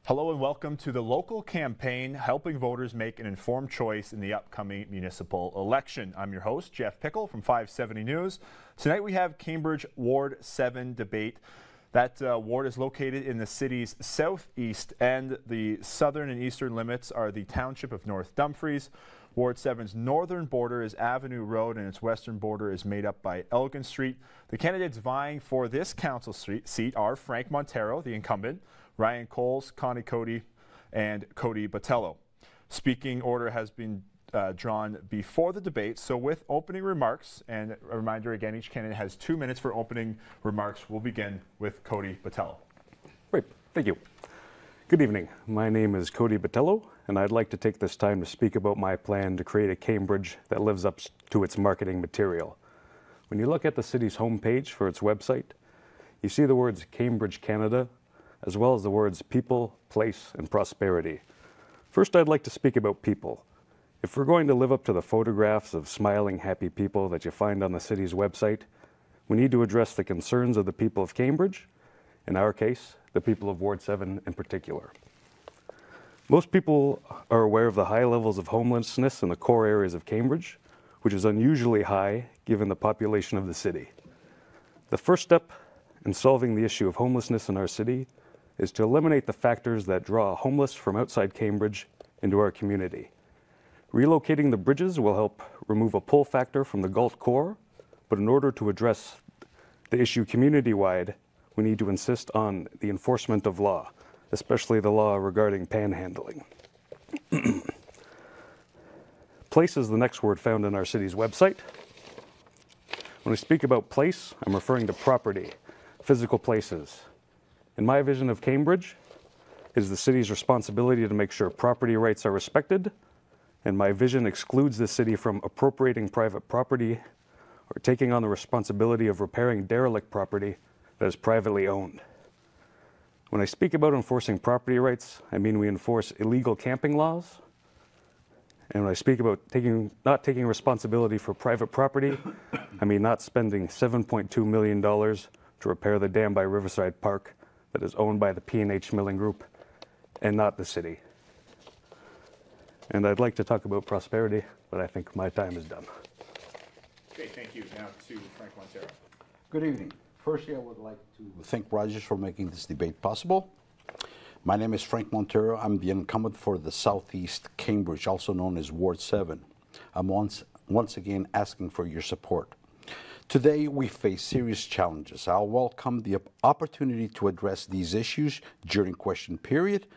Hello and welcome to the local campaign helping voters make an informed choice in the upcoming municipal election. I'm your host, Jeff Pickle from 570 News. Tonight we have Cambridge Ward 7 debate. That ward is located in the city's southeast end. The southern and eastern limits are the township of North Dumfries. Ward 7's northern border is Avenue Road and its western border is made up by Elgin Street. The candidates vying for this council seat are Frank Montero, the incumbent, Ryan Coles, Connie Cody, and Cody Botello. Speaking order has been drawn before the debate, so with opening remarks, and a reminder again, each candidate has 2 minutes for opening remarks. We'll begin with Cody Botello. Great, thank you. Good evening. My name is Cody Botello, and I'd like to take this time to speak about my plan to create a Cambridge that lives up to its marketing material. When you look at the city's homepage for its website, you see the words Cambridge, Canada, as well as the words people, place, and prosperity. First, I'd like to speak about people. If we're going to live up to the photographs of smiling, happy people that you find on the city's website, we need to address the concerns of the people of Cambridge, in our case, the people of Ward 7 in particular. Most people are aware of the high levels of homelessness in the core areas of Cambridge, which is unusually high given the population of the city. The first step in solving the issue of homelessness in our city is to eliminate the factors that draw homeless from outside Cambridge into our community. Relocating the bridges will help remove a pull factor from the Galt core, but in order to address the issue community-wide, we need to insist on the enforcement of law, especially the law regarding panhandling. Place is the next word found in our city's website. When I speak about place, I'm referring to property, physical places. In my vision of Cambridge, it is the city's responsibility to make sure property rights are respected, and my vision excludes the city from appropriating private property or taking on the responsibility of repairing derelict property that is privately owned. When I speak about enforcing property rights, I mean we enforce illegal camping laws. And when I speak about not taking responsibility for private property, I mean not spending $7.2 million to repair the dam by Riverside Park that is owned by the P&H Milling Group and not the city. And I'd like to talk about prosperity, but I think my time is done. Okay, thank you. Now to Frank Montero. Good evening. Firstly, I would like to thank Rogers for making this debate possible. My name is Frank Montero. I'm the incumbent for the Southeast Cambridge, also known as Ward 7. I'm once again asking for your support. Today, we face serious challenges. I'll welcome the opportunity to address these issues during question period,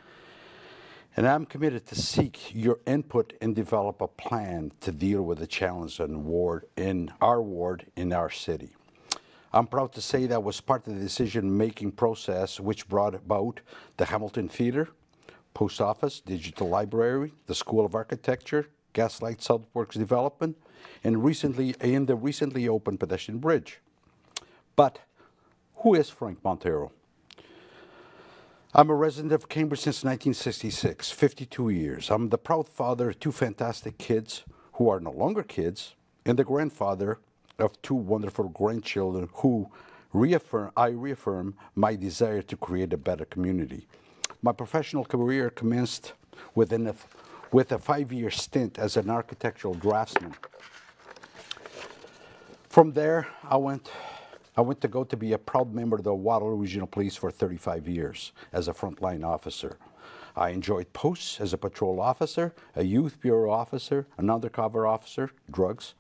and I'm committed to seek your input and develop a plan to deal with the challenge in our city. I'm proud to say that was part of the decision-making process which brought about the Hamilton Theatre, Post Office, Digital Library, the School of Architecture, Gaslight Southworks Development, and the recently opened pedestrian bridge. But who is Frank Montero? I'm a resident of Cambridge since 1966, 52 years. I'm the proud father of two fantastic kids who are no longer kids, and the grandfather of two wonderful grandchildren who I reaffirm my desire to create a better community. My professional career commenced with a 5-year stint as an architectural draftsman. From there, I went to be a proud member of the Waterloo Regional Police for 35 years as a frontline officer. I enjoyed posts as a patrol officer, a youth bureau officer, an undercover officer, drugs,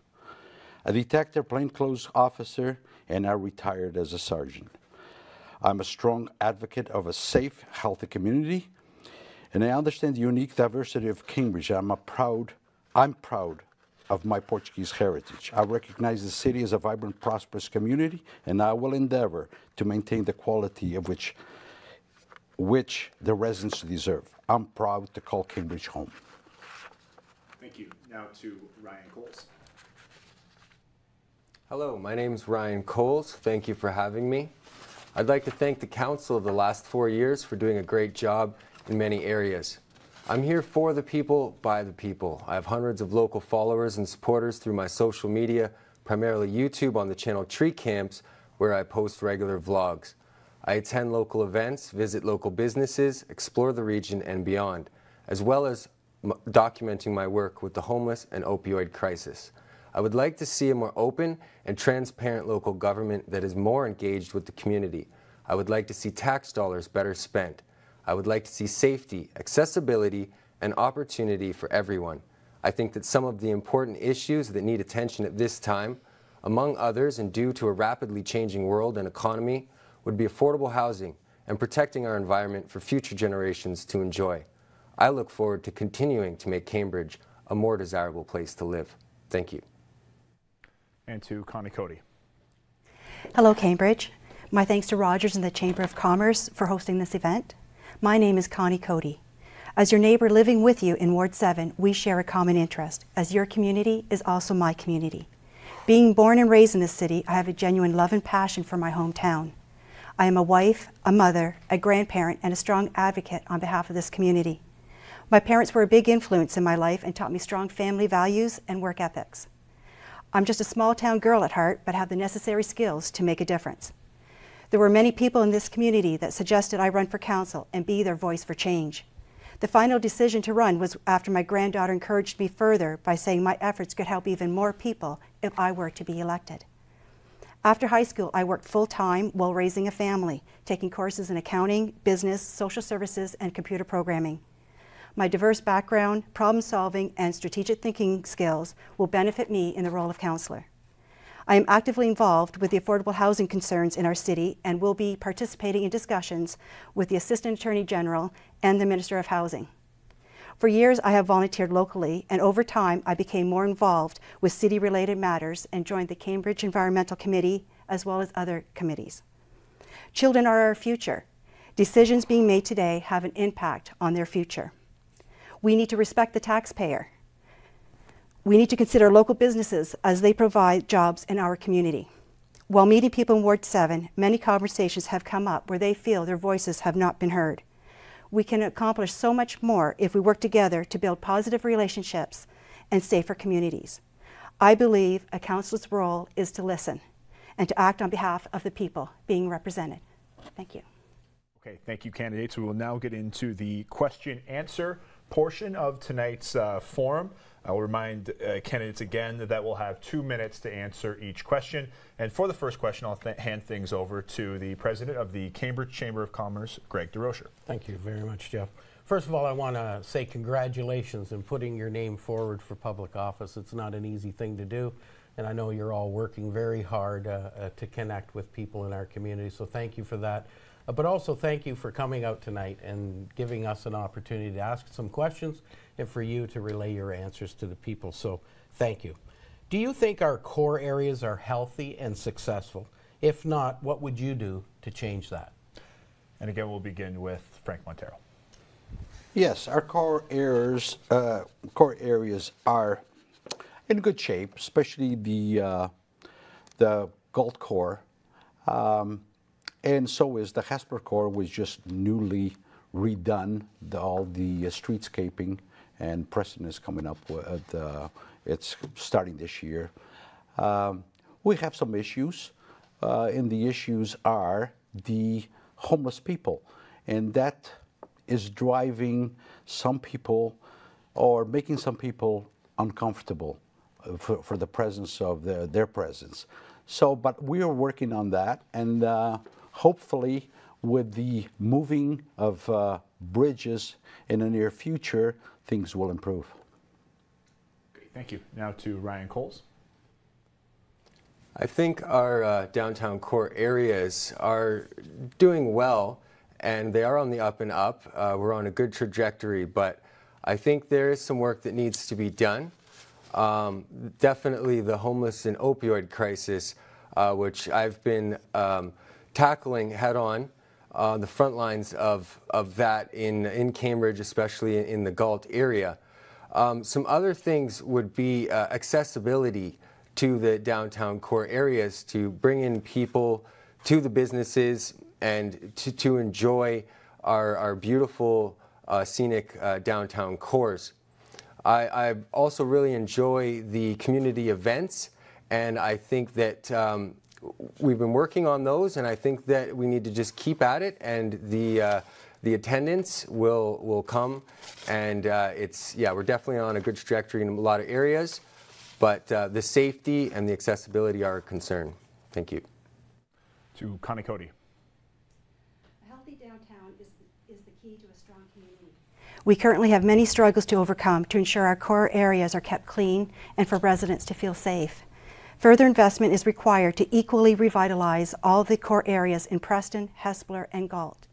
a detective plainclothes officer, and I retired as a sergeant. I'm a strong advocate of a safe, healthy community, and I understand the unique diversity of Cambridge. I'm proud of my Portuguese heritage. I recognize the city as a vibrant, prosperous community, and I will endeavor to maintain the quality of which the residents deserve. I'm proud to call Cambridge home. Thank you. Now to Ryan Coles. Hello, my name is Ryan Coles. Thank you for having me. I'd like to thank the Council of the last 4 years for doing a great job in many areas. I'm here for the people, by the people. I have hundreds of local followers and supporters through my social media, primarily YouTube on the channel Tree Camps, where I post regular vlogs. I attend local events, visit local businesses, explore the region and beyond, as well as documenting my work with the homeless and opioid crisis. I would like to see a more open and transparent local government that is more engaged with the community. I would like to see tax dollars better spent. I would like to see safety, accessibility, and opportunity for everyone. I think that some of the important issues that need attention at this time, among others and due to a rapidly changing world and economy, would be affordable housing and protecting our environment for future generations to enjoy. I look forward to continuing to make Cambridge a more desirable place to live. Thank you. And to Connie Cody. Hello, Cambridge. My thanks to Rogers and the Chamber of Commerce for hosting this event. My name is Connie Cody. As your neighbor living with you in Ward 7, we share a common interest, as your community is also my community. Being born and raised in this city, I have a genuine love and passion for my hometown. I am a wife, a mother, a grandparent, and a strong advocate on behalf of this community. My parents were a big influence in my life and taught me strong family values and work ethics. I'm just a small town girl at heart, but have the necessary skills to make a difference. There were many people in this community that suggested I run for council and be their voice for change. The final decision to run was after my granddaughter encouraged me further by saying my efforts could help even more people if I were to be elected. After high school, I worked full-time while raising a family, taking courses in accounting, business, social services, and computer programming. My diverse background, problem-solving, and strategic thinking skills will benefit me in the role of councillor. I am actively involved with the affordable housing concerns in our city and will be participating in discussions with the Assistant Attorney General and the Minister of Housing. For years, I have volunteered locally, and over time, I became more involved with city-related matters and joined the Cambridge Environmental Committee, as well as other committees. Children are our future. Decisions being made today have an impact on their future. We need to respect the taxpayer. We need to consider local businesses as they provide jobs in our community. While meeting people in Ward 7, many conversations have come up where they feel their voices have not been heard. We can accomplish so much more if we work together to build positive relationships and safer communities. I believe a councillor's role is to listen and to act on behalf of the people being represented. Thank you. Okay, thank you, candidates. We will now get into the question-answer portion of tonight's forum. I will remind candidates again that we'll have 2 minutes to answer each question. And for the first question, I'll hand things over to the president of the Cambridge Chamber of Commerce, Greg DeRocher. Thank you very much, Jeff. First of all, I want to say congratulations in putting your name forward for public office. It's not an easy thing to do, and I know you're all working very hard to connect with people in our community, so thank you for that. But also thank you for coming out tonight and giving us an opportunity to ask some questions and for you to relay your answers to the people, so thank you. Do you think our core areas are healthy and successful? If not, what would you do to change that? And again, we'll begin with Frank Montero. Yes, our core areas are in good shape, especially the Galt core. And so is the Hesper core, was just newly redone, all the streetscaping, and Preston is coming up with, it's starting this year. We have some issues, and the issues are the homeless people, and that is driving some people or making some people uncomfortable for the presence of their presence. So, but we are working on that, and hopefully with the moving of bridges in the near future, things will improve. Great, thank you. Now to Ryan Coles. I think our downtown core areas are doing well, and they are on the up and up. We're on a good trajectory, but I think there is some work that needs to be done. Definitely the homeless and opioid crisis, which I've been tackling head-on the front lines of that in Cambridge, especially in the Galt area. Some other things would be accessibility to the downtown core areas, to bring in people to the businesses and to enjoy our beautiful scenic downtown cores. I also really enjoy the community events, and I think that we've been working on those, and I think that we need to just keep at it, and the attendance will come, and we're definitely on a good trajectory in a lot of areas, but the safety and the accessibility are a concern. Thank you. To Connie Cody. A healthy downtown is the key to a strong community. We currently have many struggles to overcome to ensure our core areas are kept clean and for residents to feel safe. Further investment is required to equally revitalize all the core areas in Preston, Hespeler, and Galt.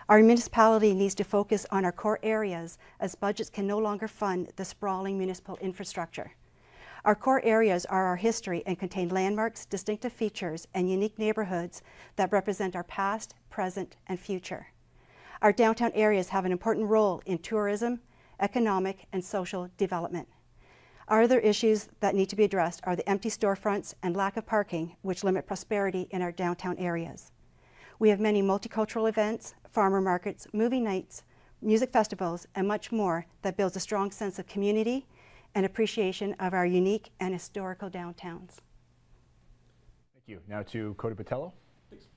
Our municipality needs to focus on our core areas as budgets can no longer fund the sprawling municipal infrastructure. Our core areas are our history and contain landmarks, distinctive features, and unique neighborhoods that represent our past, present, and future. Our downtown areas have an important role in tourism, economic, and social development. Other issues that need to be addressed are the empty storefronts and lack of parking, which limit prosperity in our downtown areas. We have many multicultural events, farmer markets, movie nights, music festivals, and much more that builds a strong sense of community and appreciation of our unique and historical downtowns. Thank you. Now to Cody Botello. Thanks.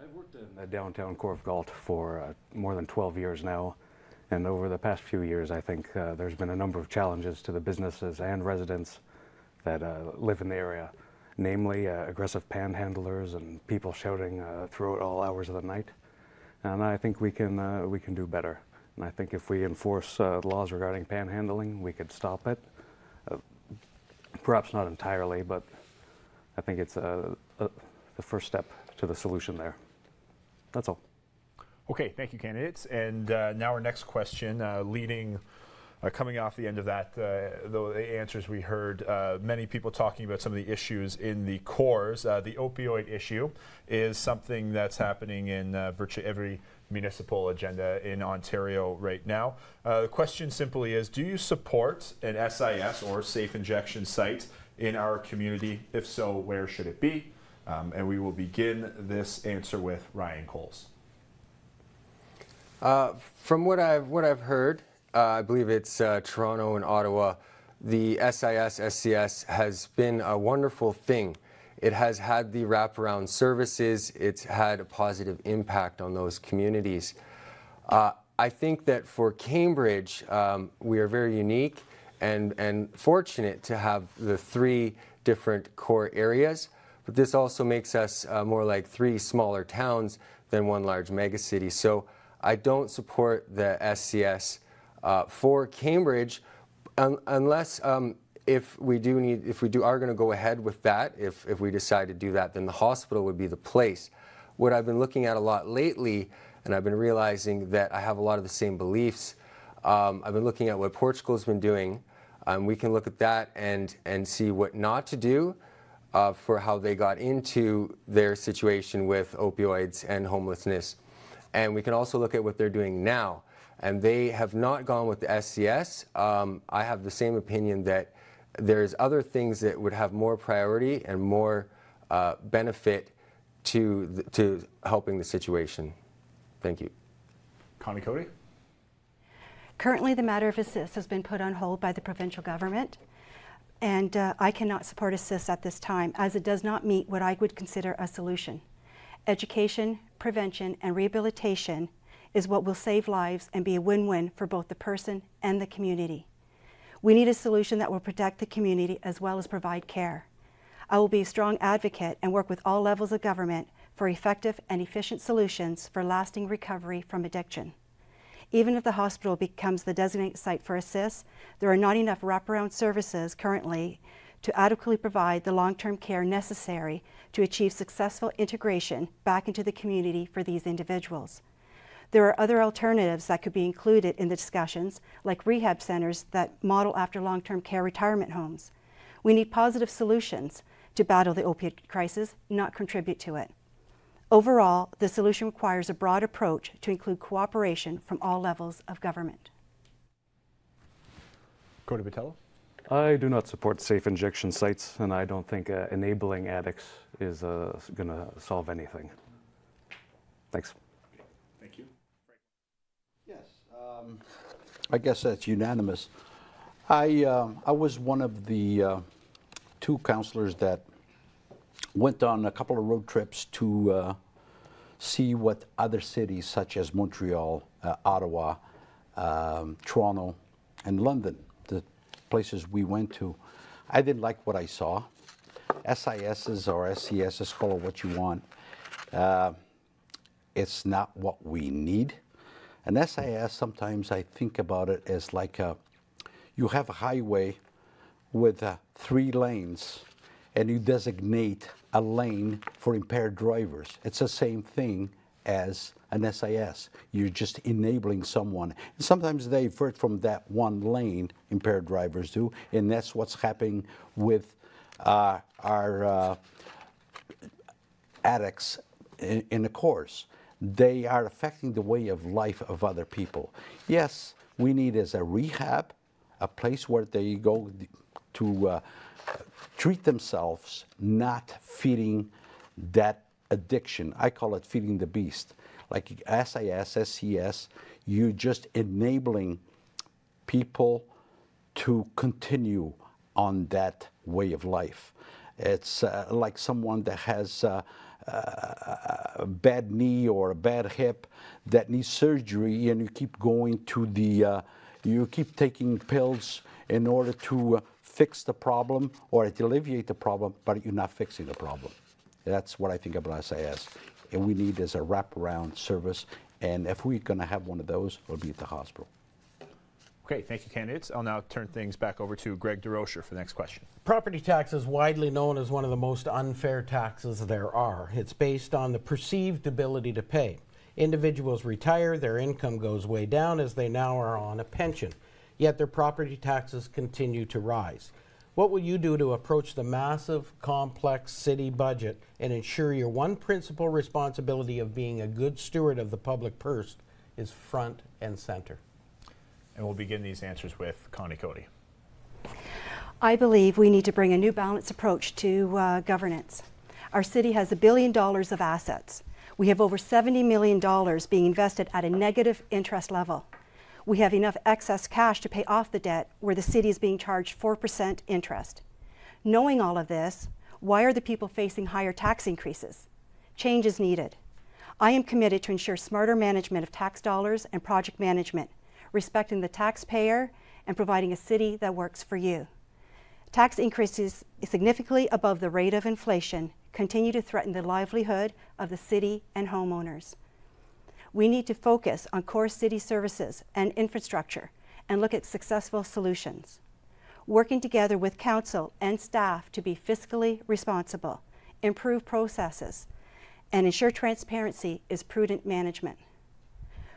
I've worked in the downtown core of Galt for more than 12 years now, and over the past few years I think there's been a number of challenges to the businesses and residents that live in the area, namely aggressive panhandlers and people shouting throughout all hours of the night. And I think we can do better. And I think if we enforce laws regarding panhandling, we could stop it. Perhaps not entirely, but I think it's the first step to the solution there. That's all. Okay, thank you, candidates. And now our next question, coming off the end of that, the answers we heard, many people talking about some of the issues in the cores. The opioid issue is something that's happening in virtually every municipal agenda in Ontario right now. The question simply is, do you support an SIS or safe injection site in our community? If so, where should it be? And we will begin this answer with Ryan Coles. From what I've heard, I believe it's Toronto and Ottawa, the SIS, SCS has been a wonderful thing. It has had the wraparound services. It's had a positive impact on those communities. I think that for Cambridge, we are very unique and fortunate to have the 3 different core areas, but this also makes us more like 3 smaller towns than 1 large megacity. So I don't support the SCS for Cambridge unless if we are going to go ahead with that, if we decide to do that, then the hospital would be the place. What I've been looking at a lot lately, and I've been realizing that I have a lot of the same beliefs. I've been looking at what Portugal's been doing. We can look at that and see what not to do for how they got into their situation with opioids and homelessness. And we can also look at what they're doing now. And they have not gone with the SCS. I have the same opinion that there's other things that would have more priority and more benefit to helping the situation. Thank you. Connie Cody. Currently, the matter of ASSIST has been put on hold by the provincial government, and I cannot support ASSIST at this time, as it does not meet what I would consider a solution. Education, prevention, and rehabilitation is what will save lives and be a win-win for both the person and the community. We need a solution that will protect the community as well as provide care. I will be a strong advocate and work with all levels of government for effective and efficient solutions for lasting recovery from addiction. Even if the hospital becomes the designated site for ASSIST, there are not enough wraparound services currently to adequately provide the long-term care necessary to achieve successful integration back into the community for these individuals. There are other alternatives that could be included in the discussions, like rehab centers that model after long-term care retirement homes. We need positive solutions to battle the opioid crisis, not contribute to it. Overall, the solution requires a broad approach to include cooperation from all levels of government. Cody Botello. I do not support safe injection sites, and I don't think enabling addicts is going to solve anything. Thanks. Thank you. Yes, I guess that's unanimous. I was one of the 2 councillors that went on a couple of road trips to see what other cities such as Montreal, Ottawa, Toronto, and London, the places we went to. I didn't like what I saw. SISs or SCSs, call it what you want. It's not what we need. An SIS, sometimes I think about it as like you have a highway with 3 lanes and you designate a lane for impaired drivers. It's the same thing as an SIS. You're just enabling someone. And sometimes they divert from that one lane, impaired drivers do, and that's what's happening with our addicts in the course. They are affecting the way of life of other people. Yes, we need as a rehab, a place where they go to treat themselves, not feeding that addiction. I call it feeding the beast. Like SIS, SCS, you're just enabling people to continue on that way of life. It's like someone that has a bad knee or a bad hip that needs surgery, and you keep going to the, you keep taking pills in order to fix the problem or to alleviate the problem, but you're not fixing the problem. That's what I think about SIS. And we need as a wraparound service, and if we're going to have one of those, it'll be at the hospital. Okay, thank you, candidates. I'll now turn things back over to Greg DeRocher for the next question. Property tax is widely known as one of the most unfair taxes there are. It's based on the perceived ability to pay. Individuals retire, their income goes way down as they now are on a pension, yet their property taxes continue to rise. What will you do to approach the massive, complex city budget and ensure your one principal responsibility of being a good steward of the public purse is front and center? And we'll begin these answers with Connie Cody. I believe we need to bring a new balanced approach to governance. Our city has $1 billion of assets. We have over $70 million being invested at a negative interest level. We have enough excess cash to pay off the debt where the city is being charged 4% interest. Knowing all of this, why are the people facing higher tax increases? Change is needed. I am committed to ensure smarter management of tax dollars and project management, respecting the taxpayer and providing a city that works for you. Tax increases significantly above the rate of inflation continue to threaten the livelihood of the city and homeowners. We need to focus on core city services and infrastructure and look at successful solutions. Working together with council and staff to be fiscally responsible, improve processes, and ensure transparency is prudent management.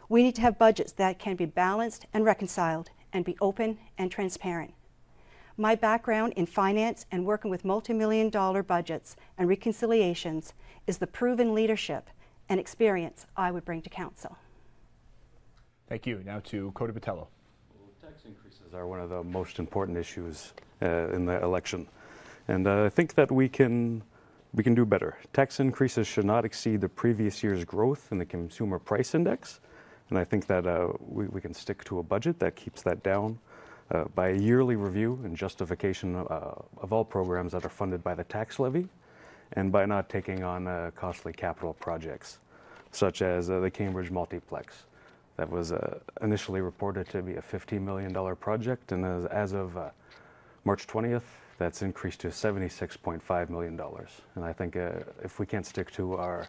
We need to have budgets that can be balanced and reconciled and be open and transparent. My background in finance and working with multi-million-dollar budgets and reconciliations is the proven leadership and experience I would bring to council. Thank you. Now to Cody Botello. Well, tax increases are one of the most important issues in the election. And I think that we can do better. Tax increases should not exceed the previous year's growth in the consumer price index. And I think that we can stick to a budget that keeps that down by a yearly review and justification of all programs that are funded by the tax levy, and by not taking on costly capital projects, such as the Cambridge Multiplex. That was initially reported to be a $15 million project, and as of March 20th, that's increased to $76.5 million. And I think if we can't stick to our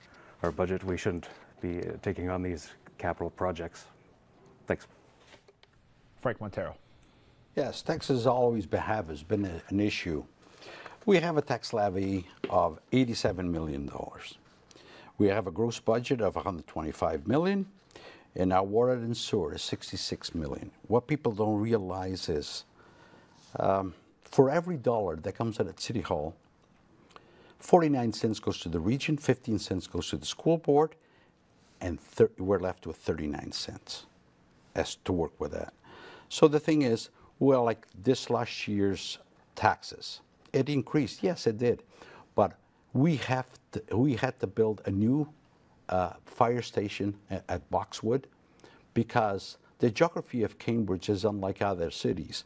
budget, we shouldn't be taking on these capital projects. Thanks. Frank Montero. Yes, taxes always has been an issue. We have a tax levy of $87 million. We have a gross budget of $125 million, and our water and sewer is $66 million. What people don't realize is, for every dollar that comes out at City Hall, 49 cents goes to the region, 15 cents goes to the school board, and we're left with 39 cents as to work with that. So the thing is, well, like this last year's taxes, it increased. Yes, it did. But we had to build a new fire station at Boxwood because the geography of Cambridge is unlike other cities.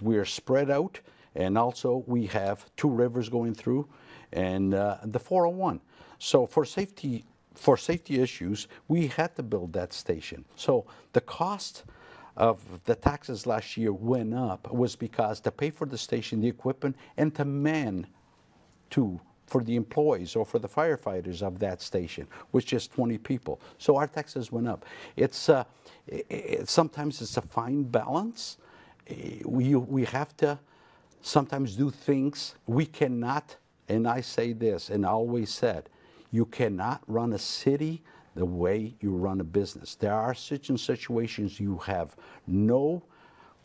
We are spread out, And also we have two rivers going through and the 401. So for safety issues, we had to build that station. So the cost of the taxes last year went up was because to pay for the station, the equipment, and to man for the employees or for the firefighters of that station, which is 20 people. So our taxes went up. It's sometimes it's a fine balance. We have to sometimes do things we cannot. And I say this, and I always said, you cannot run a city the way you run a business. There are certain situations you have no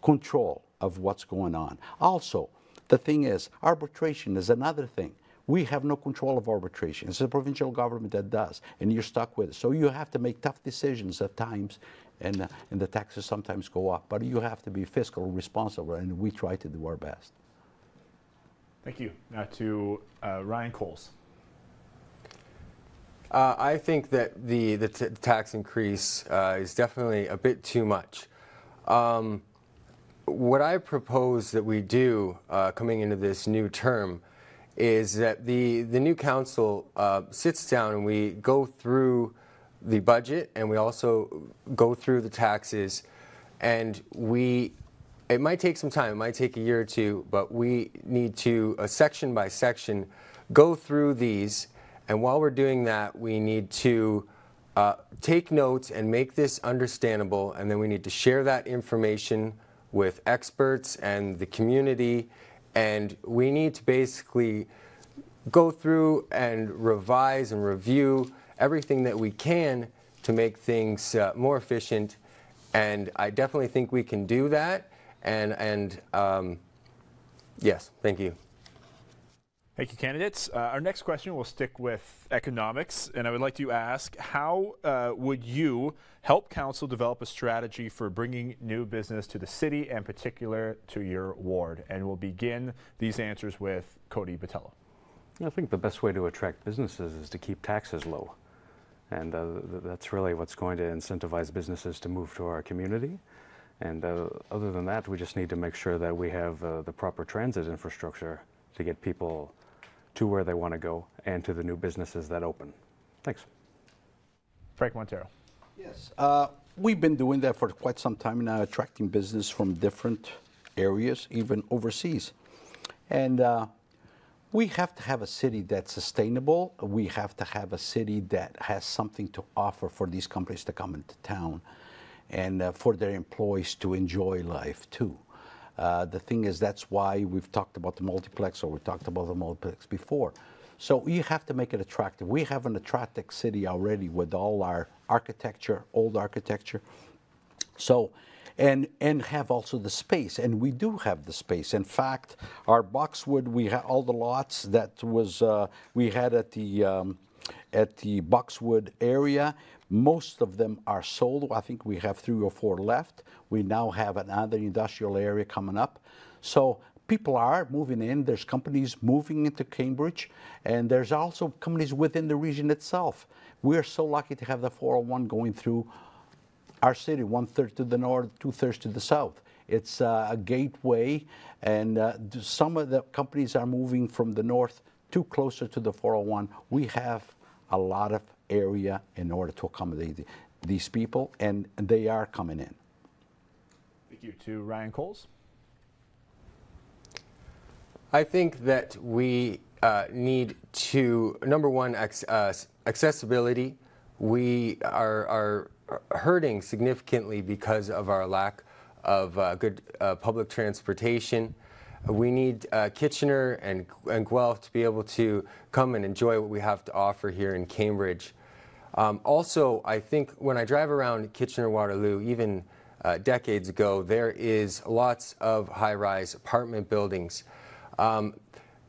control of what's going on. Also, the thing is, arbitration is another thing. We have no control of arbitration. It's the provincial government that does, and you're stuck with it. So you have to make tough decisions at times, and the taxes sometimes go up. But you have to be fiscal responsible, and we try to do our best. Thank you. Now to Ryan Coles. I think that the tax increase is definitely a bit too much. What I propose that we do coming into this new term is that the new council sits down and we go through the budget and we also go through the taxes, and it might take some time, it might take a year or two, but we need to, section by section, go through these. And while we're doing that, we need to take notes and make this understandable, and then we need to share that information with experts and the community, and we need to basically go through and revise and review everything that we can to make things more efficient. And I definitely think we can do that. And yes, thank you. Thank you, candidates. Our next question will stick with economics, and I would like to ask, how would you help council develop a strategy for bringing new business to the city, and particular to your ward? And we'll begin these answers with Cody Botello. I think the best way to attract businesses is to keep taxes low. And that's really what's going to incentivize businesses to move to our community. And other than that, we just need to make sure that we have the proper transit infrastructure to get people to where they want to go and to the new businesses that open. Thanks. Frank Montero. Yes, we've been doing that for quite some time now, attracting business from different areas, even overseas. And we have to have a city that's sustainable. We have to have a city that has something to offer for these companies to come into town, and for their employees to enjoy life too. The thing is, that's why we've talked about the multiplex, or we talked about the multiplex before. So you have to make it attractive. We have an attractive city already with all our architecture, old architecture. So, and have also the space, and we do have the space. In fact, our boxwood, we have all the lots that was we had at the boxwood area. Most of them are sold. I think we have 3 or 4 left. We now have another industrial area coming up. So people are moving in. There's companies moving into Cambridge, and there's also companies within the region itself. We're so lucky to have the 401 going through our city, 1/3 to the north, 2/3 to the south. It's a gateway, and some of the companies are moving from the north to closer to the 401. We have a lot of area in order to accommodate these people, and they are coming in. Thank you. To Ryan Coles. I think that we need to, number one, accessibility. We are hurting significantly because of our lack of good public transportation. We need Kitchener and Guelph to be able to come and enjoy what we have to offer here in Cambridge. Also, I think when I drive around Kitchener-Waterloo, even decades ago, there is lots of high-rise apartment buildings.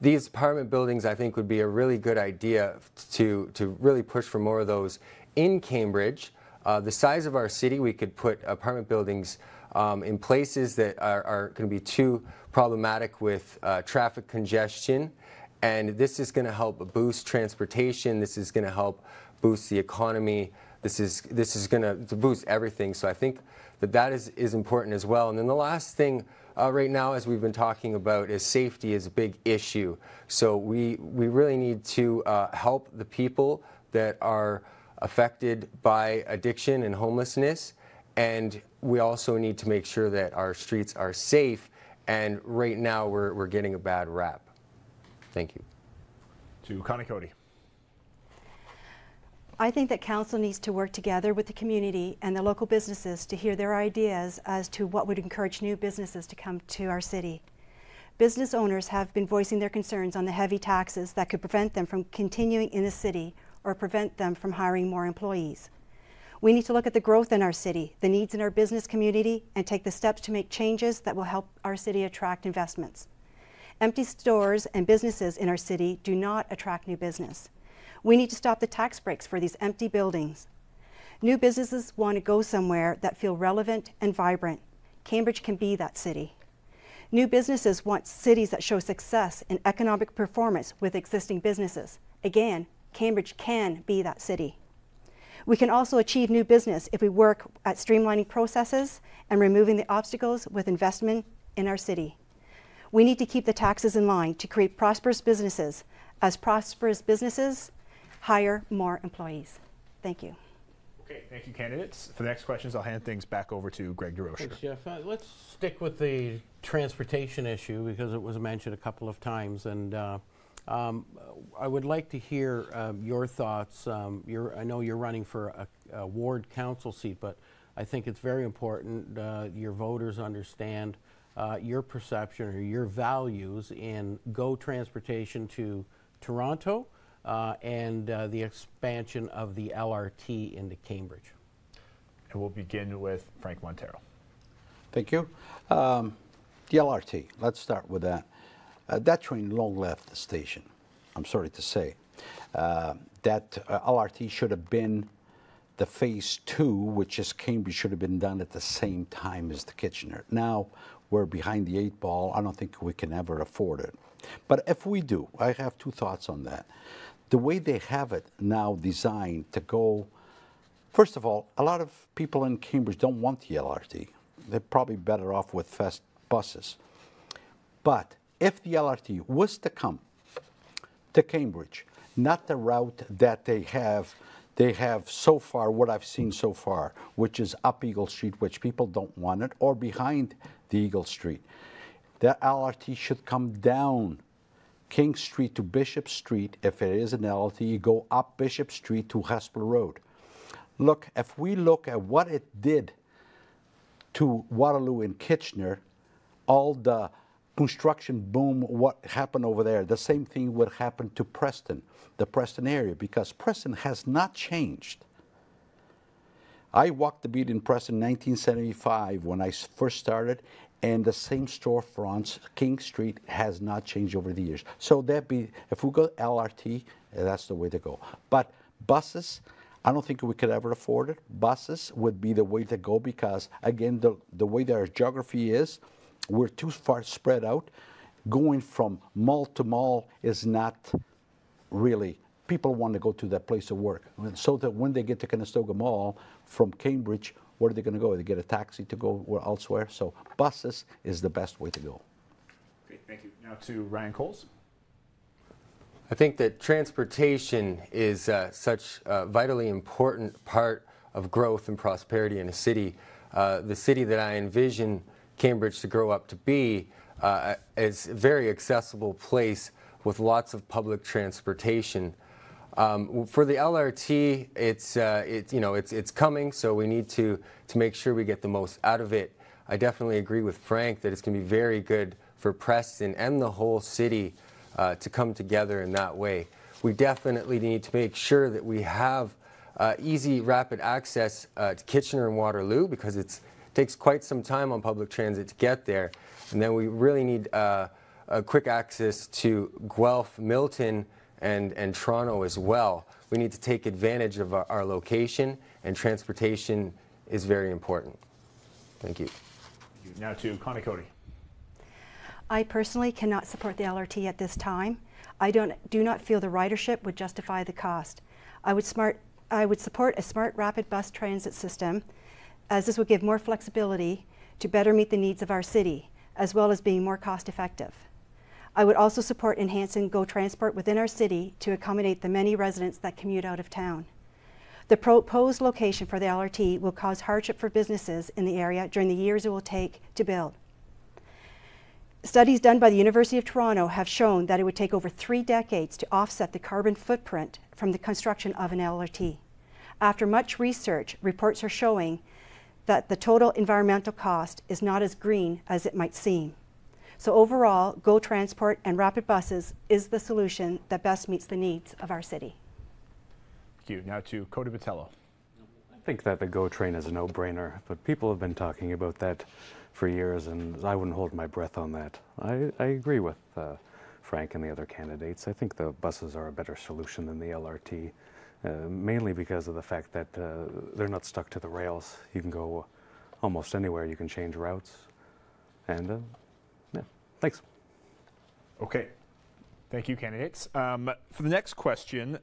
These apartment buildings, I think, would be a really good idea to really push for more of those in Cambridge. The size of our city, we could put apartment buildings in places that are going to be too problematic with traffic congestion, and this is going to help boost transportation. This is going to help boost the economy. This is going to boost everything. So I think that is important as well. And then the last thing right now, as we've been talking about, is safety is a big issue. So we really need to help the people that are affected by addiction and homelessness, and we also need to make sure that our streets are safe, and right now we're getting a bad rap. Thank you. To Connie Cody. I think that council needs to work together with the community and the local businesses to hear their ideas as to what would encourage new businesses to come to our city. Business owners have been voicing their concerns on the heavy taxes that could prevent them from continuing in the city or prevent them from hiring more employees. We need to look at the growth in our city, the needs in our business community, and take the steps to make changes that will help our city attract investments. Empty stores and businesses in our city do not attract new business. We need to stop the tax breaks for these empty buildings. New businesses want to go somewhere that feel relevant and vibrant. Cambridge can be that city. New businesses want cities that show success in economic performance with existing businesses. Again, Cambridge can be that city. We can also achieve new business if we work at streamlining processes and removing the obstacles with investment in our city. We need to keep the taxes in line to create prosperous businesses. As prosperous businesses hire more employees. Thank you. Okay, thank you, candidates. For the next questions, I'll hand things back over to Greg DeRocher. Thanks, Jeff. Let's stick with the transportation issue because it was mentioned a couple of times, and I would like to hear your thoughts. I know you're running for a ward council seat, but I think it's very important your voters understand your perception or your values in GO transportation to Toronto and the expansion of the LRT into Cambridge. And we'll begin with Frank Montero. Thank you. The LRT, let's start with that. That train long left the station, I'm sorry to say. That LRT should have been the phase 2, which is Cambridge, should have been done at the same time as the Kitchener. Now we're behind the 8 ball. I don't think we can ever afford it. But if we do, I have 2 thoughts on that. The way they have it now designed to go, first of all, a lot of people in Cambridge don't want the LRT. They're probably better off with fast buses. But if the LRT was to come to Cambridge, not the route that they have so far, what I've seen so far, which is up Eagle Street, which people don't want it, or behind the Eagle Street. That LRT should come down King Street to Bishop Street. If it is an LRT, you go up Bishop Street to Hesper Road. Look, if we look at what it did to Waterloo and Kitchener, all the construction boom, what happened over there, the same thing would happen to Preston, the Preston area, because Preston has not changed. I walked the beat in Preston in 1975 when I first started, and the same storefronts, King Street, has not changed over the years. So that be, if we go LRT, that's the way to go. But buses, I don't think we could ever afford it. Buses would be the way to go because, again, the way our geography is, we're too far spread out. Going from mall to mall is not really, people want to go to that place of work. So that when they get to Conestoga Mall from Cambridge, where are they going to go? They get a taxi to go elsewhere. So buses is the best way to go. Okay, thank you. Now to Ryan Coles. I think that transportation is such a vitally important part of growth and prosperity in a city. The city that I envision Cambridge to grow up to be is a very accessible place with lots of public transportation. For the LRT, it's coming, so we need to make sure we get the most out of it. I definitely agree with Frank that it's going to be very good for Preston and the whole city to come together in that way. We definitely need to make sure that we have easy, rapid access to Kitchener and Waterloo because it takes quite some time on public transit to get there. And then we really need a quick access to Guelph, Milton, and Toronto as well. We need to take advantage of our location, and transportation is very important. Thank you. Now to Connie Cody. I personally cannot support the LRT at this time. I do not feel the ridership would justify the cost. I would support a smart rapid bus transit system, as this would give more flexibility to better meet the needs of our city. as well as being more cost effective. I would also support enhancing GO Transport within our city to accommodate the many residents that commute out of town. The proposed location for the LRT will cause hardship for businesses in the area during the years it will take to build. Studies done by the University of Toronto have shown that it would take over 3 decades to offset the carbon footprint from the construction of an LRT. After much research, reports are showing that the total environmental cost is not as green as it might seem. So overall, GO Transport and rapid buses is the solution that best meets the needs of our city. Thank you. Now to Cody Botello. I think that the GO train is a no-brainer, but people have been talking about that for years, and I wouldn't hold my breath on that. I agree with Frank and the other candidates. I think the buses are a better solution than the LRT, mainly because of the fact that they're not stuck to the rails. You can go almost anywhere. You can change routes, and yeah, thanks. Okay. Thank you, candidates. For the next question,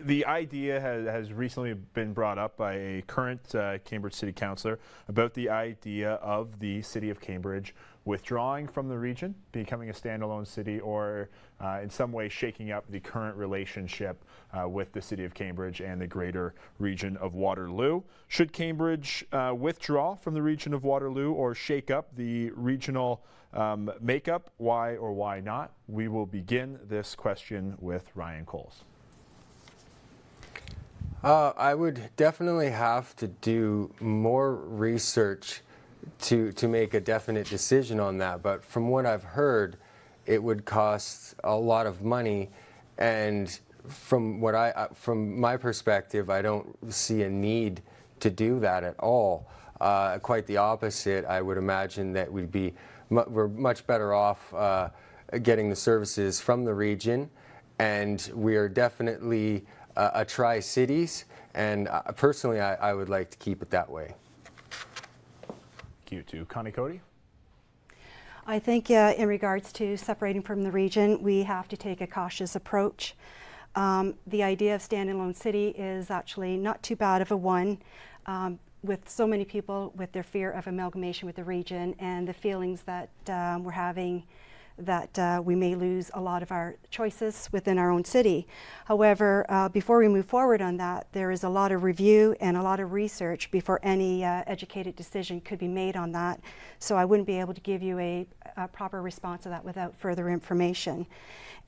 the idea has recently been brought up by a current Cambridge City Councillor about the idea of the City of Cambridge withdrawing from the region, becoming a standalone city, or in some way shaking up the current relationship with the City of Cambridge and the greater region of Waterloo. Should Cambridge withdraw from the region of Waterloo or shake up the regional makeup? Why or why not? We will begin this question with Ryan Coles. I would definitely have to do more research to make a definite decision on that. But from what I've heard, it would cost a lot of money, and from my perspective, I don't see a need to do that at all. Quite the opposite. I would imagine that we're much better off getting the services from the region, and we are definitely a Tri-Cities, and personally, I would like to keep it that way. Thank you. To Connie Cody. I think in regards to separating from the region, we have to take a cautious approach. The idea of standalone city is actually not too bad of a one, with so many people with their fear of amalgamation with the region and the feelings that we're having that we may lose a lot of our choices within our own city. However, before we move forward on that, there is a lot of review and a lot of research before any educated decision could be made on that. So I wouldn't be able to give you a proper response to that without further information.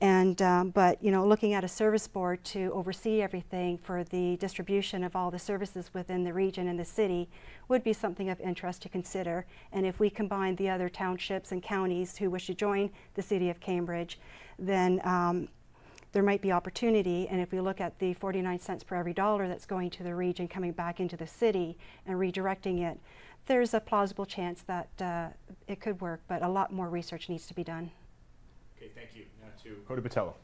And but you know, looking at a service board to oversee everything for the distribution of all the services within the region and the city would be something of interest to consider. And if we combine the other townships and counties who wish to join the City of Cambridge, then there might be opportunity. And if we look at the 49 cents per every dollar that's going to the region coming back into the city and redirecting it, there's a plausible chance that it could work, but a lot more research needs to be done. Okay, thank you. Now to Cody Botello.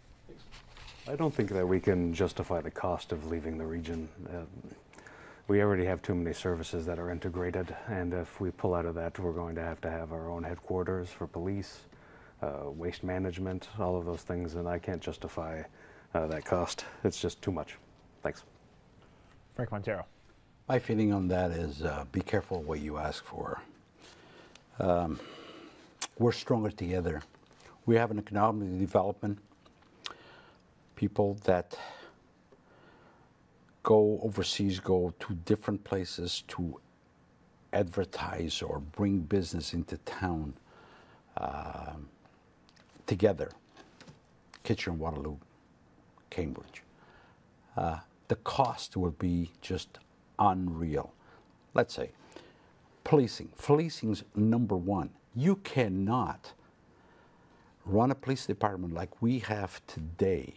I don't think that we can justify the cost of leaving the region. We already have too many services that are integrated, and if we pull out of that, we're going to have our own headquarters for police, waste management, all of those things, and I can't justify that cost. It's just too much. Thanks. Frank Montero. My feeling on that is be careful what you ask for. We're stronger together. We have an economic development. People that go overseas go to different places to advertise or bring business into town together. Kitchener, Waterloo, Cambridge. The cost will be just unreal. Let's say policing. Policing's number one. You cannot run a police department like we have today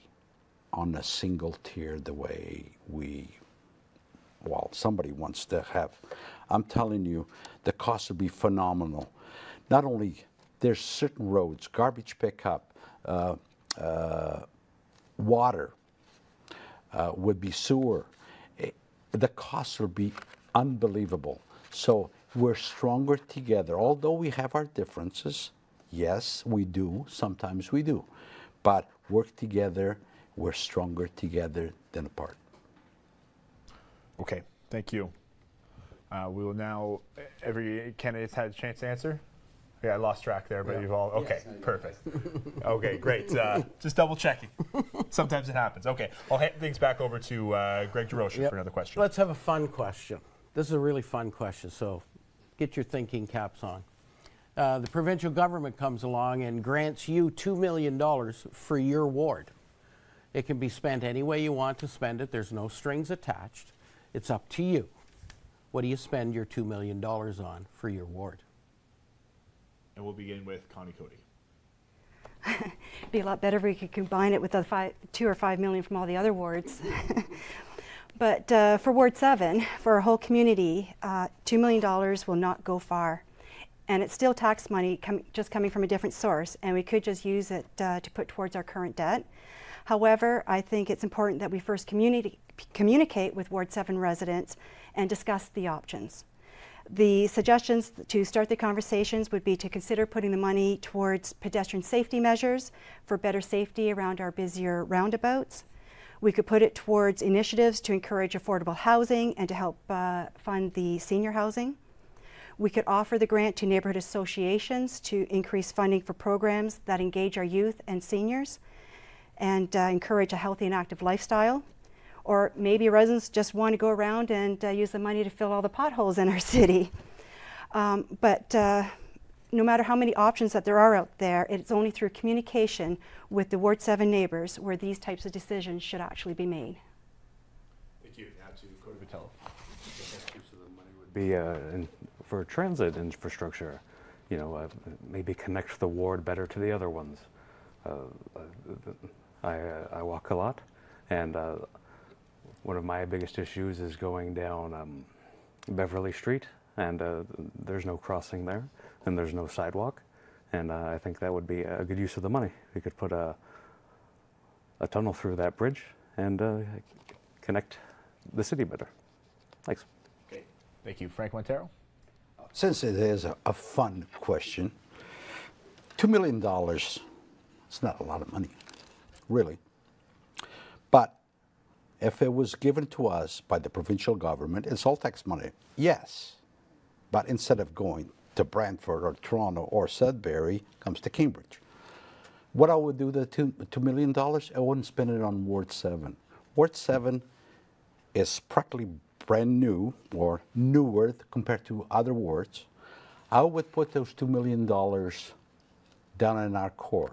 on a single tier the way somebody wants to have. I'm telling you, the cost would be phenomenal. Not only there's certain roads, garbage pickup, water, would be sewer. The costs will be unbelievable. So we're stronger together. Although we have our differences, yes, we do, sometimes we do. But work together, we're stronger together than apart. Okay, thank you. We will now, every candidate's had a chance to answer. Yeah, I lost track there, but Yeah. you've all, okay, Yes. perfect. Okay, great. Just double checking. Sometimes it happens. Okay, I'll hand things back over to Greg DeRocher Yep. for another question. Let's have a fun question. This is a really fun question, so get your thinking caps on. The provincial government comes along and grants you $2 million for your ward. It can be spent any way you want to spend it. There's no strings attached. It's up to you. What do you spend your $2 million on for your ward? And we'll begin with Connie Cody. It'd be a lot better if we could combine it with the 2 or 5 million from all the other wards. But for Ward 7, for our whole community, $2 million will not go far. And it's still tax money just coming from a different source, and we could just use it to put towards our current debt. However, I think it's important that we first communicate with Ward 7 residents and discuss the options. The suggestions to start the conversations would be to consider putting the money towards pedestrian safety measures for better safety around our busier roundabouts. We could put it towards initiatives to encourage affordable housing and to help fund the senior housing. We could offer the grant to neighborhood associations to increase funding for programs that engage our youth and seniors and encourage a healthy and active lifestyle. Or maybe residents just want to go around and use the money to fill all the potholes in our city. But no matter how many options that there are out there, it's only through communication with the Ward 7 neighbors where these types of decisions should actually be made. Thank you. Now to Cody Patello. Be for transit infrastructure, you know, maybe connect the ward better to the other ones. I walk a lot, and one of my biggest issues is going down Beverly Street, and there's no crossing there, and there's no sidewalk, and I think that would be a good use of the money. We could put a tunnel through that bridge and connect the city better. Thanks. Okay. Thank you. Frank Montero. Since it is a fun question, $2 million, it's not a lot of money, really. But if it was given to us by the provincial government, it's all tax money, yes. But instead of going to Brantford or Toronto or Sudbury, it comes to Cambridge. What I would do with the $2 million, I wouldn't spend it on Ward 7. Ward 7 is practically brand new or newer compared to other wards. I would put those $2 million down in our core.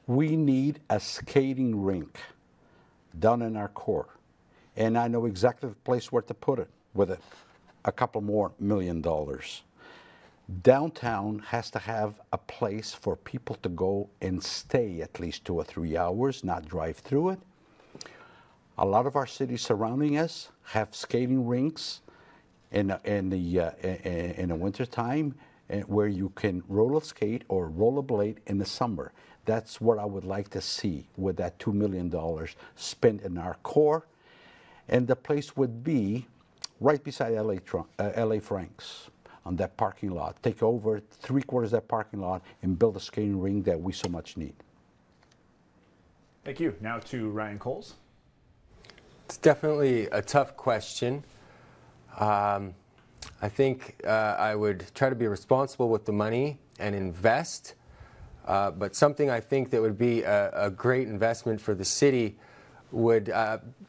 We need a skating rink down in our core. And I know exactly the place where to put it with a couple more $1 million. Downtown has to have a place for people to go and stay at least 2 or 3 hours, not drive through it. A lot of our cities surrounding us have skating rinks in the winter time where you can roller skate or rollerblade in the summer. That's what I would like to see with that $2 million spent in our core. And the place would be right beside LA Franks on that parking lot. Take over 3/4 of that parking lot and build a skating rink that we so much need. Thank you. Now to Ryan Coles. It's definitely a tough question. I think I would try to be responsible with the money and invest. But something I think that would be a great investment for the city would,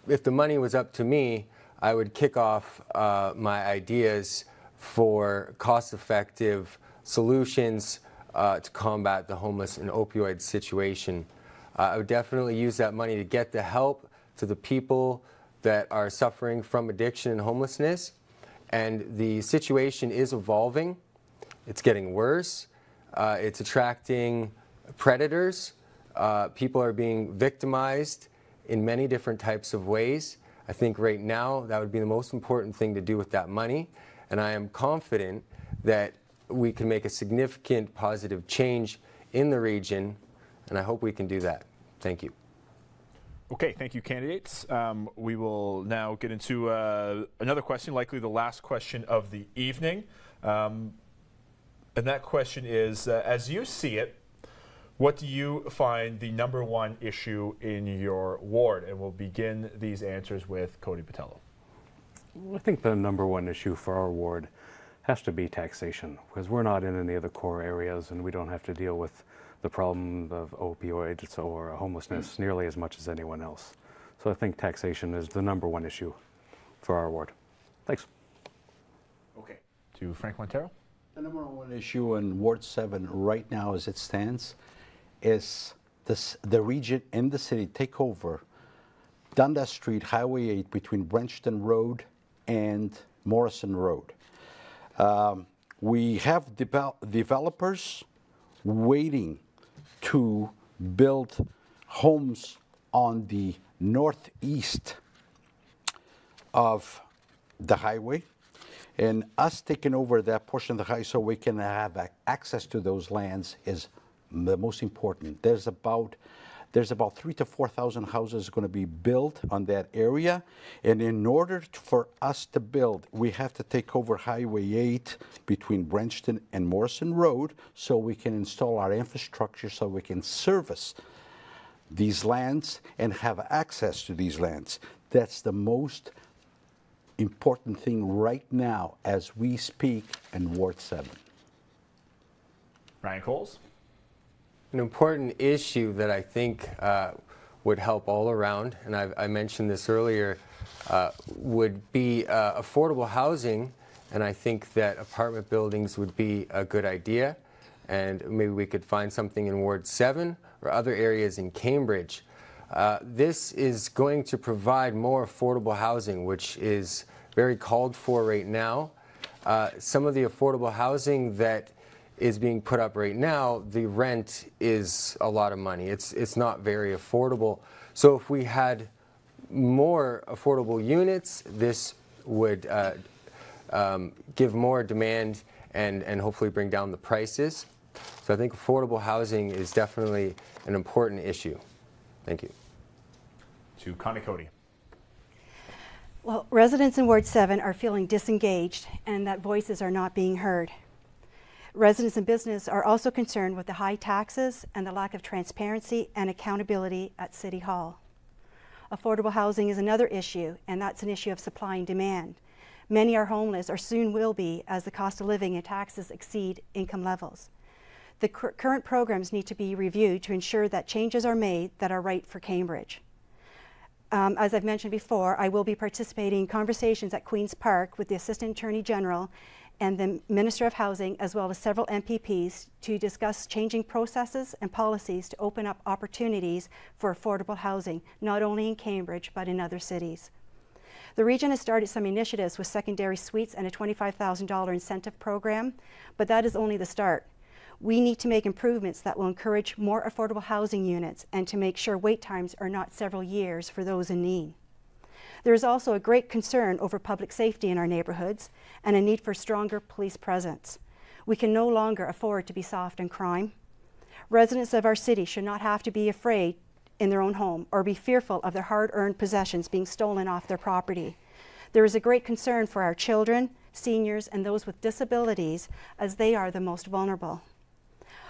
if the money was up to me, I would kick off my ideas for cost-effective solutions to combat the homeless and opioid situation. I would definitely use that money to get the help to the people that are suffering from addiction and homelessness. And the situation is evolving. It's getting worse. It's attracting predators. People are being victimized in many different types of ways. I think right now that would be the most important thing to do with that money. And I am confident that we can make a significant positive change in the region. And I hope we can do that. Thank you. Okay, thank you, candidates. We will now get into another question, likely the last question of the evening. And that question is, as you see it, what do you find the #1 issue in your ward? And we'll begin these answers with Cody Patello. I think the #1 issue for our ward has to be taxation, because we're not in any of the core areas and we don't have to deal with the problem of opioids or homelessness nearly as much as anyone else. So I think taxation is the #1 issue for our ward. Thanks. Okay. To Frank Montero. The #1 issue in Ward 7 right now as it stands is the region in the city take over Dundas Street, Highway 8 between Brenchton Road and Morrison Road. We have developers waiting to build homes on the northeast of the highway, and us taking over that portion of the highway so we can have access to those lands is the most important. There's about 3,000 to 4,000 houses going to be built on that area, and in order for us to build, we have to take over Highway 8 between Brenchton and Morrison Road so we can install our infrastructure so we can service these lands and have access to these lands. That's the most important thing right now as we speak in Ward 7. Ryan Coles. An important issue that I think would help all around, and I mentioned this earlier, would be affordable housing, and I think that apartment buildings would be a good idea, and maybe we could find something in Ward 7 or other areas in Cambridge. This is going to provide more affordable housing, which is very called for right now. Some of the affordable housing that is being put up right now, the rent is a lot of money. It's not very affordable. So if we had more affordable units, this would give more demand and hopefully bring down the prices. So I think affordable housing is definitely an important issue. Thank you. To Connie Cody. Well, residents in Ward 7 are feeling disengaged and that voices are not being heard. Residents and business are also concerned with the high taxes and the lack of transparency and accountability at City Hall. Affordable housing is another issue, and that's an issue of supply and demand. Many are homeless or soon will be as the cost of living and taxes exceed income levels. The current programs need to be reviewed to ensure that changes are made that are right for Cambridge. As I've mentioned before, I will be participating in conversations at Queen's Park with the Assistant Attorney General and the Minister of Housing, as well as several MPPs, to discuss changing processes and policies to open up opportunities for affordable housing, not only in Cambridge, but in other cities. The region has started some initiatives with secondary suites and a $25,000 incentive program, but that is only the start. We need to make improvements that will encourage more affordable housing units and to make sure wait times are not several years for those in need. There is also a great concern over public safety in our neighborhoods and a need for stronger police presence. We can no longer afford to be soft on crime. Residents of our city should not have to be afraid in their own home or be fearful of their hard-earned possessions being stolen off their property. There is a great concern for our children, seniors, and those with disabilities, as they are the most vulnerable.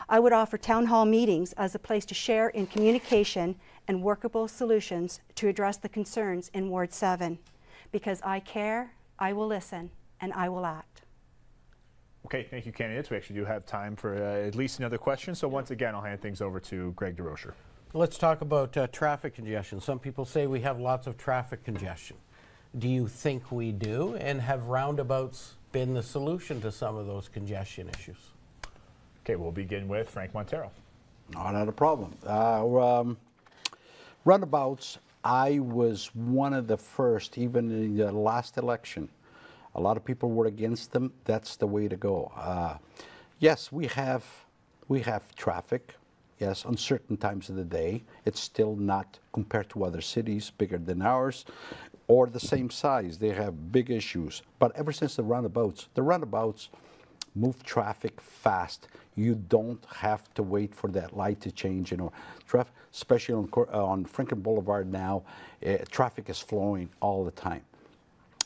I would offer town hall meetings as a place to share in communication and workable solutions to address the concerns in Ward 7. Because I care, I will listen, and I will act. Okay, thank you, candidates. We actually do have time for at least another question. So once again, I'll hand things over to Greg DeRocher. Let's talk about traffic congestion. Some people say we have lots of traffic congestion. Do you think we do? And have roundabouts been the solution to some of those congestion issues? Okay, we'll begin with Frank Montero. Not a problem. Roundabouts, I was one of the first, even in the last election. A lot of people were against them. That's the way to go. Yes, we have traffic. Yes, on certain times of the day. It's still not compared to other cities bigger than ours or the same size. They have big issues. But ever since the roundabouts move traffic fast. You don't have to wait for that light to change. You know, traffic, especially on Franklin Boulevard now, traffic is flowing all the time.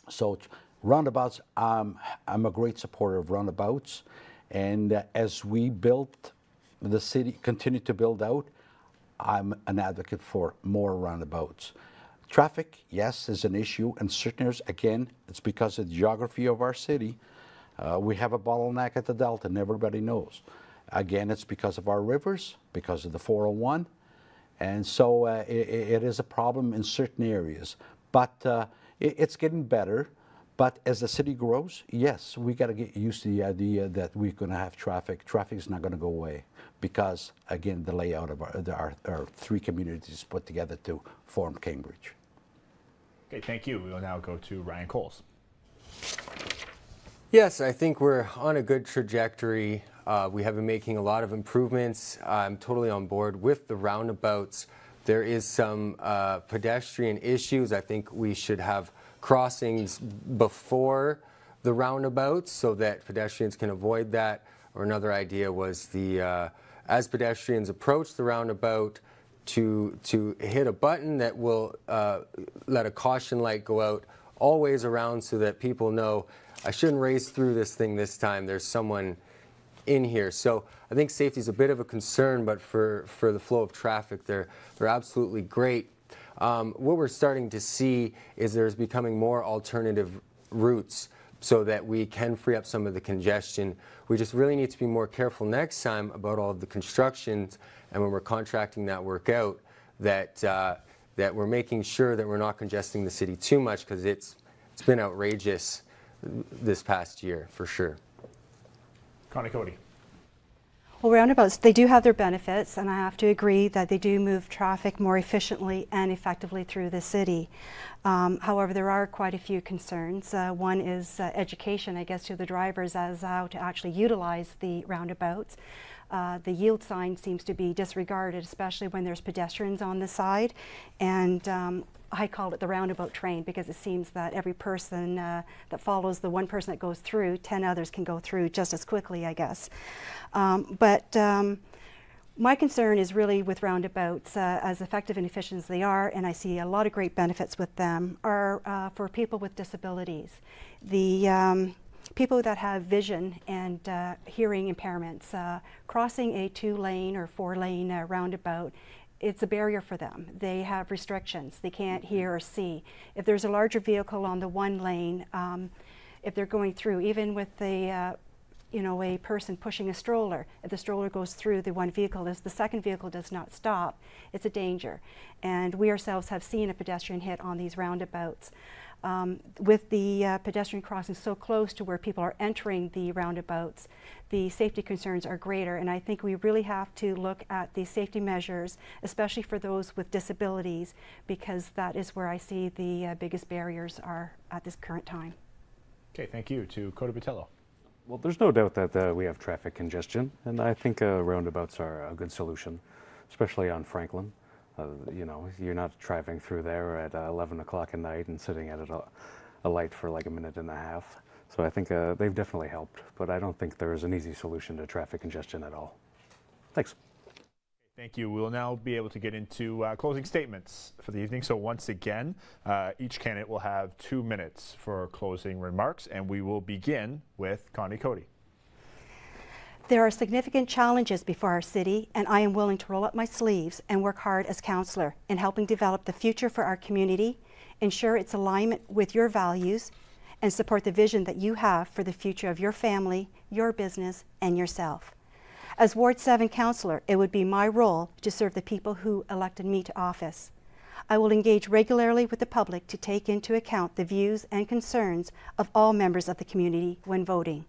So roundabouts, I'm a great supporter of roundabouts, and as we built the city, continue to build out, I'm an advocate for more roundabouts. Traffic, yes, is an issue, and certain areas, again, it's because of the geography of our city. We have a bottleneck at the Delta, and everybody knows. Again, it's because of our rivers, because of the 401, and so it is a problem in certain areas. But it's getting better. But as the city grows, yes, we got to get used to the idea that we're going to have traffic. Traffic is not going to go away because, again, the layout of our three communities put together to form Cambridge. Okay, thank you. We will now go to Ryan Coles. Yes, I think we're on a good trajectory. We have been making a lot of improvements. I'm totally on board with the roundabouts. There is some pedestrian issues. I think we should have crossings before the roundabouts so that pedestrians can avoid that. Or another idea was as pedestrians approach the roundabout, to hit a button that will let a caution light go out always around so that people know I shouldn't race through this thing this time. There's someone in here. So I think safety is a bit of a concern, but for the flow of traffic, they're absolutely great. What we're starting to see is there's becoming more alternative routes so that we can free up some of the congestion. We just really need to be more careful next time about all of the constructions, and when we're contracting that work out, that we're making sure that we're not congesting the city too much, because it's been outrageous this past year for sure. Connie Cody. Well, roundabouts, they do have their benefits, and I have to agree that they do move traffic more efficiently and effectively through the city. However, there are quite a few concerns. One is education, I guess, to the drivers as how to actually utilize the roundabouts. The yield sign seems to be disregarded, especially when there's pedestrians on the side. And I call it the roundabout train because it seems that every person that follows the one person that goes through, 10 others can go through just as quickly, I guess. My concern is really with roundabouts, as effective and efficient as they are, and I see a lot of great benefits with them, are for people with disabilities. The people that have vision and hearing impairments, crossing a 2-lane or 4-lane roundabout, it's a barrier for them. They have restrictions. They can't hear or see. If there's a larger vehicle on the one lane, if they're going through, even with a person pushing a stroller, if the stroller goes through the one vehicle, if the second vehicle does not stop, it's a danger. And we ourselves have seen a pedestrian hit on these roundabouts. With the pedestrian crossing so close to where people are entering the roundabouts, the safety concerns are greater, and I think we really have to look at the safety measures, especially for those with disabilities, because that is where I see the biggest barriers are at this current time. Okay, thank you. To Cody Botello. Well, there's no doubt that we have traffic congestion, and I think roundabouts are a good solution, especially on Franklin. You're not driving through there at 11 o'clock at night and sitting at a light for like a minute and a half. So I think they've definitely helped, but I don't think there is an easy solution to traffic congestion at all. Thanks. Thank you. We'll now be able to get into closing statements for the evening. So once again, each candidate will have 2 minutes for closing remarks, and we will begin with Connie Cody. There are significant challenges before our city, and I am willing to roll up my sleeves and work hard as councillor in helping develop the future for our community, ensure its alignment with your values, and support the vision that you have for the future of your family, your business, and yourself. As Ward 7 councillor, it would be my role to serve the people who elected me to office. I will engage regularly with the public to take into account the views and concerns of all members of the community when voting.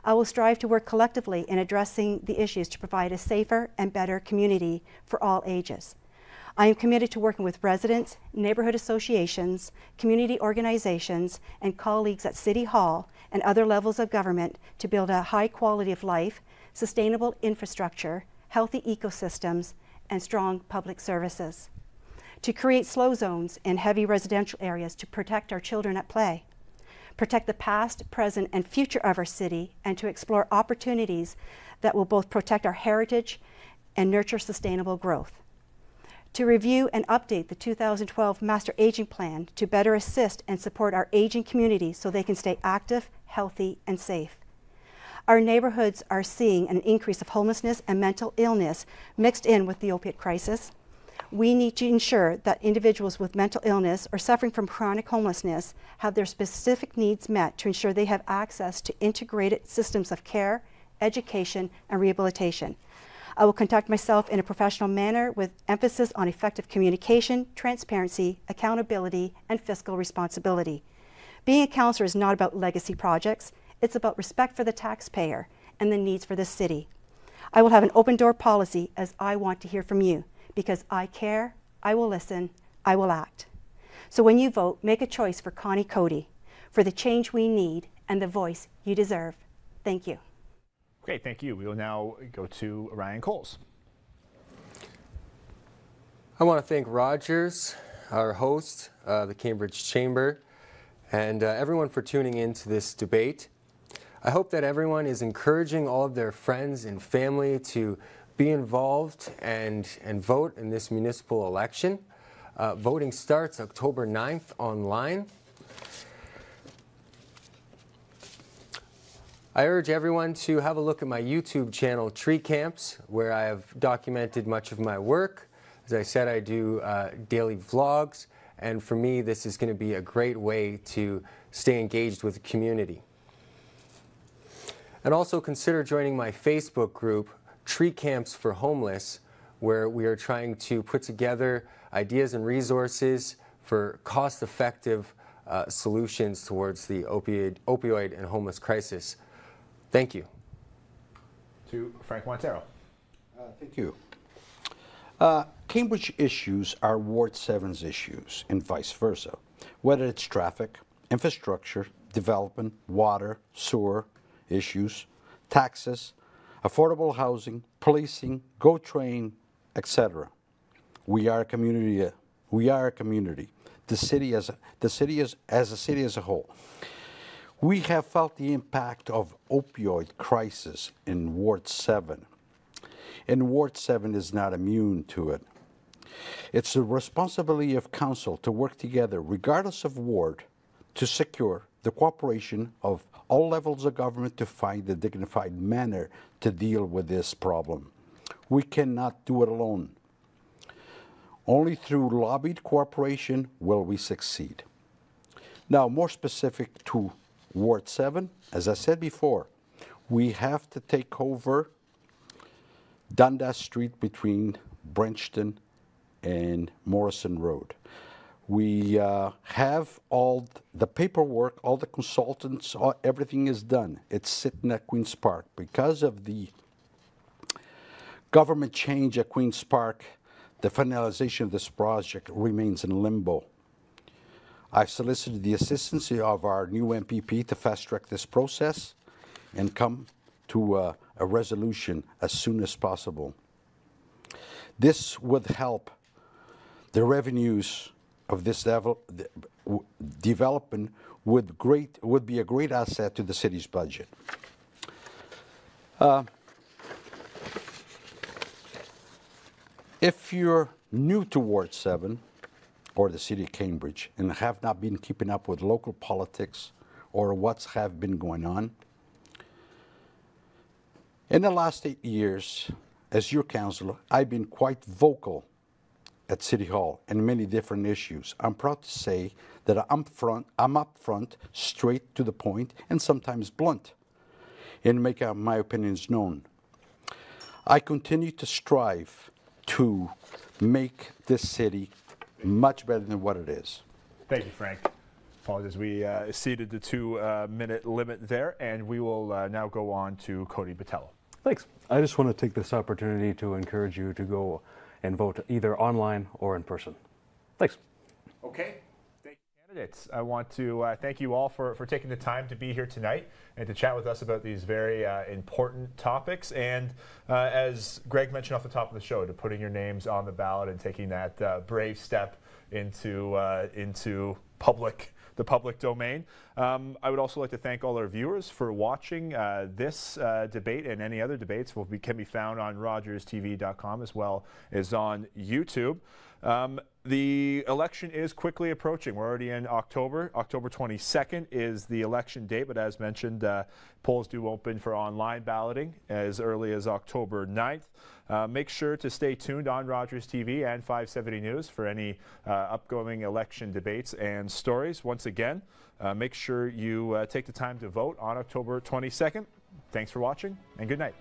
I will strive to work collectively in addressing the issues to provide a safer and better community for all ages. I am committed to working with residents, neighborhood associations, community organizations, and colleagues at City Hall and other levels of government to build a high quality of life, sustainable infrastructure, healthy ecosystems, and strong public services. To create slow zones in heavy residential areas to protect our children at play. Protect the past, present, and future of our city, and to explore opportunities that will both protect our heritage and nurture sustainable growth. To review and update the 2012 Master Aging Plan to better assist and support our aging community so they can stay active, healthy, and safe. Our neighborhoods are seeing an increase of homelessness and mental illness mixed in with the opiate crisis. We need to ensure that individuals with mental illness or suffering from chronic homelessness have their specific needs met to ensure they have access to integrated systems of care, education, and rehabilitation. I will conduct myself in a professional manner with emphasis on effective communication, transparency, accountability, and fiscal responsibility. Being a councillor is not about legacy projects. It's about respect for the taxpayer and the needs for the city. I will have an open door policy as I want to hear from you. Because I care, I will listen, I will act. So when you vote, make a choice for Connie Cody, for the change we need and the voice you deserve. Thank you. Great, thank you. We will now go to Ryan Coles. I want to thank Rogers, our host, the Cambridge Chamber, and everyone for tuning in to this debate. I hope that everyone is encouraging all of their friends and family to be involved and vote in this municipal election. Voting starts October 9th online. I urge everyone to have a look at my YouTube channel, Tree Camps, where I have documented much of my work. As I said, I do daily vlogs, and for me, this is going to be a great way to stay engaged with the community. And also consider joining my Facebook group, Tree Camps for Homeless, where we are trying to put together ideas and resources for cost-effective solutions towards the opioid and homeless crisis. Thank you. To Frank Montero. Thank you. Cambridge issues are Ward 7's issues and vice versa, whether it's traffic, infrastructure, development, water, sewer issues, taxes, affordable housing, policing, GO train, etc. We are a community. We are a community. The city as a city as a whole. We have felt the impact of opioid crisis in Ward 7. And Ward 7 is not immune to it. It's the responsibility of council to work together, regardless of ward, to secure the cooperation of all levels of government to find a dignified manner to deal with this problem. We cannot do it alone. Only through lobbied cooperation will we succeed. Now, more specific to Ward 7, as I said before, we have to take over Dundas Street between Brenchton and Morrison Road. We have all the paperwork, all the consultants, everything is done. It's sitting at Queen's Park. Because of the government change at Queen's Park, the finalization of this project remains in limbo. I've solicited the assistance of our new MPP to fast-track this process and come to a resolution as soon as possible. This would help the revenues of this development would be a great asset to the city's budget. If you're new to Ward 7 or the city of Cambridge and have not been keeping up with local politics or what's have been going on, in the last 8 years, as your councillor, I've been quite vocal at City Hall and many different issues. I'm proud to say that I'm upfront, straight to the point, and sometimes blunt, in making my opinions known. I continue to strive to make this city much better than what it is. Thank you, Frank. Apologies, we exceeded the 2-minute limit there, and we will now go on to Cody Botello. Thanks. I just want to take this opportunity to encourage you to go and vote either online or in person. Thanks. Okay. Thank you, candidates. I want to thank you all for taking the time to be here tonight and to chat with us about these very important topics. And as Greg mentioned off the top of the show, to putting your names on the ballot and taking that brave step into the public domain. I would also like to thank all our viewers for watching this debate and any other debates can be found on rogerstv.com as well as on YouTube. The election is quickly approaching. We're already in October. October 22nd is the election date, but as mentioned, polls do open for online balloting as early as October 9th. Make sure to stay tuned on Rogers TV and 570 News for any upcoming election debates and stories. Once again, make sure you take the time to vote on October 22nd. Thanks for watching, and good night.